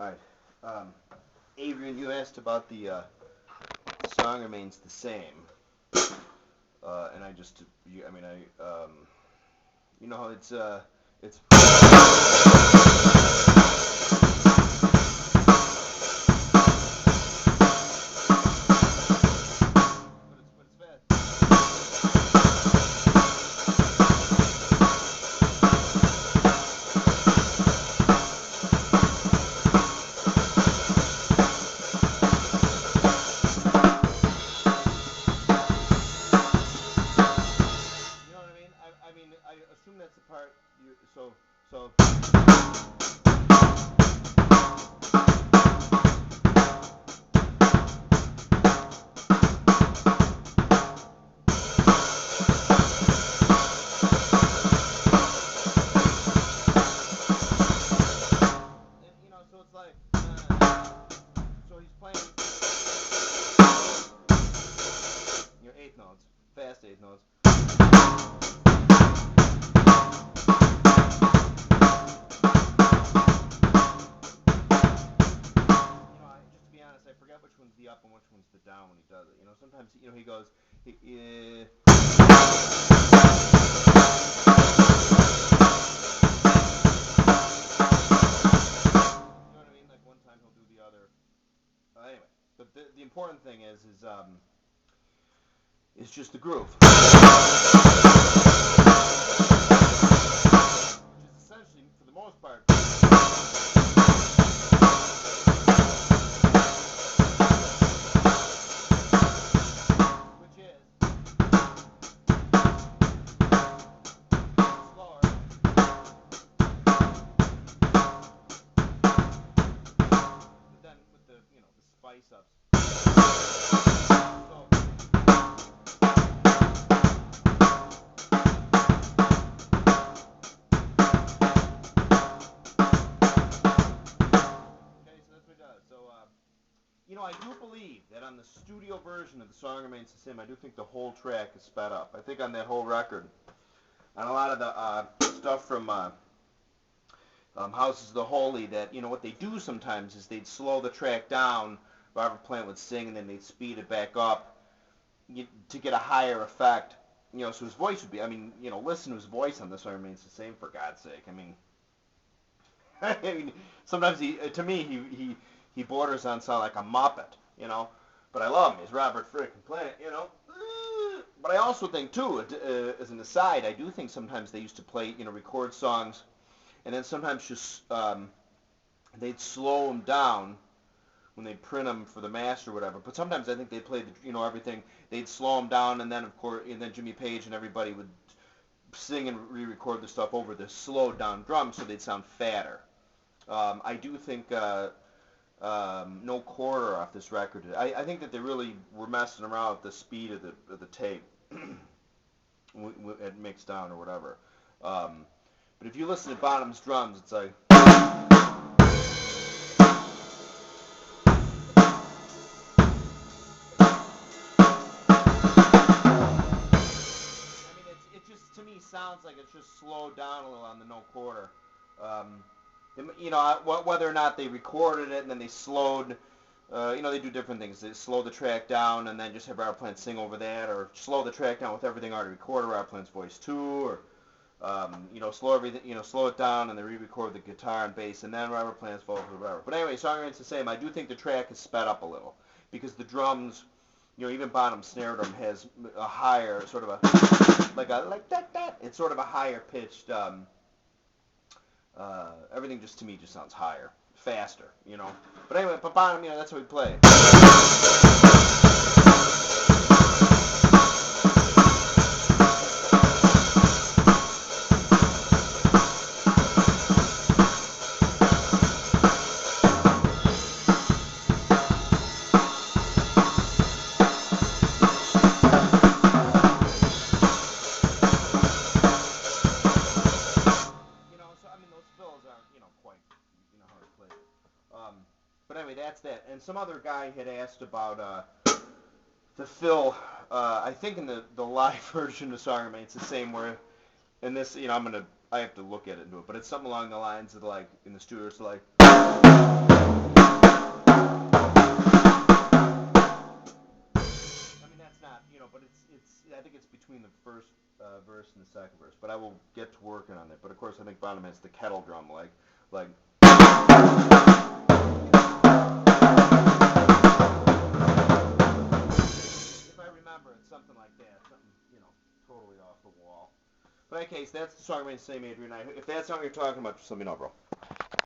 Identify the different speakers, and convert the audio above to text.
Speaker 1: Alright. Adrian, you asked about the song remains the same. And I just, I mean, you know, it's but it's fast. You know what I mean? I assume that's the part. So. You know, so it's like, so he's playing your eighth notes, fast eighth notes. Just to be honest, I forget which one's the up and which one's the down when he does it. You know, sometimes he goes, you know what I mean? Like one time he'll do the other. Anyway, but the important thing is just the groove, which is essentially for the most part. Spice ups. You know, I do believe that on the studio version of The Song Remains the Same, I do think the whole track is sped up. I think on that whole record, on a lot of the stuff from Houses of the Holy, that, you know, what they do sometimes is they'd slow the track down, Robert Plant would sing, and then they'd speed it back up to get a higher effect. You know, so his voice would be, I mean, you know, listen to his voice on This Song Remains the Same, for God's sake. I mean, sometimes to me, he borders on sound like a Muppet, you know. But I love him. He's Robert frickin' Plant, you know. But I also think, too, as an aside, I do think sometimes they used to play, you know, record songs, and then sometimes just they'd slow them down when they'd print them for the master or whatever. But sometimes I think they'd play, everything. They'd slow them down, and then, of course, and then Jimmy Page and everybody would sing and re-record the stuff over the slowed down drums so they'd sound fatter. I do think No Quarter off this record. I think that they really were messing around with the speed of the tape at mixed down or whatever. But if you listen to Bonham's drums, it's like. It just, to me, sounds like it's just slowed down a little on the No Quarter. You know, whether or not they recorded it and then they slowed, you know, they do different things. They slow the track down and then just have Robert Plant sing over that, or slow the track down with everything already recorded, Robert Plant's voice too, or you know, slow everything, you know, slow it down and then re-record the guitar and bass and then Robert Plant's vocals or whatever. But anyway, Song Remains the Same. I do think the track is sped up a little because the drums, you know, even Bonham's snare drum has a higher sort of a like that. It's sort of a higher pitched. Everything just to me just sounds higher, faster, you know. But anyway, but Bonham, you know, that's how we play. But anyway, that's that. And some other guy had asked about the fill. I think in the live version of Song Remains the Same, where in this, you know, I have to look at it and do it, but it's something along the lines of like in the studio, it's like. I mean, that's not, but I think it's between the first verse and the second verse. But I will get to working on it. But of course, I think Bonham has the kettle drum, like. If I remember, it's something like that, something, totally off the wall. But in any case, that's the song I'm going to say, Adrian. If that's song you're talking about, just let me know, bro.